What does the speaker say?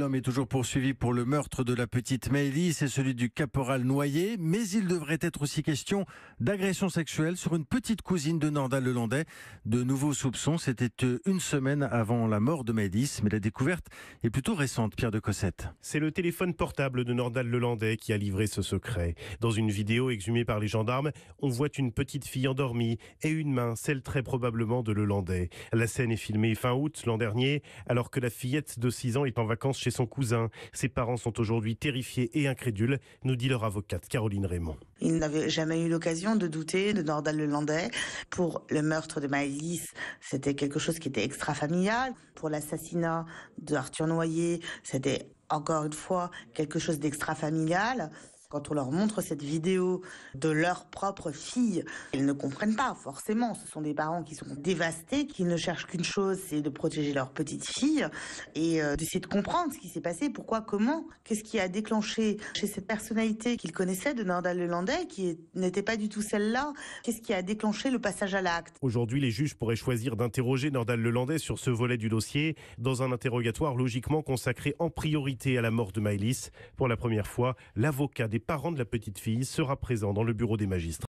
homme est toujours poursuivi pour le meurtre de la petite Maëlys et celui du caporal Noyer, mais il devrait être aussi question d'agression sexuelle sur une petite cousine de Nordal-Lelandais. De nouveaux soupçons, c'était une semaine avant la mort de Maëlys, mais la découverte est plutôt récente, Pierre de Cossette. C'est le téléphone portable de Nordal-Lelandais qui a livré ce secret. Dans une vidéo exhumée par les gendarmes, on voit une petite fille endormie et une main, celle très probablement de Lelandais. La scène est filmée fin août l'an dernier, alors que la fillette de 6 ans est en vacances chez son cousin. Ses parents sont aujourd'hui terrifiés et incrédules, nous dit leur avocate Caroline Raymond. Il n'avait jamais eu l'occasion de douter de Nordal-Lelandais. Pour le meurtre de Maëlys, c'était quelque chose qui était extra-familial. Pour l'assassinat de Arthur Noyer, c'était encore une fois quelque chose d'extra-familial. Quand on leur montre cette vidéo de leur propre fille, ils ne comprennent pas forcément. Ce sont des parents qui sont dévastés, qui ne cherchent qu'une chose, c'est de protéger leur petite fille et d'essayer de comprendre ce qui s'est passé, pourquoi, comment, qu'est-ce qui a déclenché chez cette personnalité qu'ils connaissaient de Nordal-Lelandais, qui n'était pas du tout celle-là, qu'est-ce qui a déclenché le passage à l'acte. Aujourd'hui, les juges pourraient choisir d'interroger Nordal-Lelandais sur ce volet du dossier dans un interrogatoire logiquement consacré en priorité à la mort de Maëlys. Pour la première fois, l'avocat des parents de la petite fille sera présent dans le bureau des magistrats.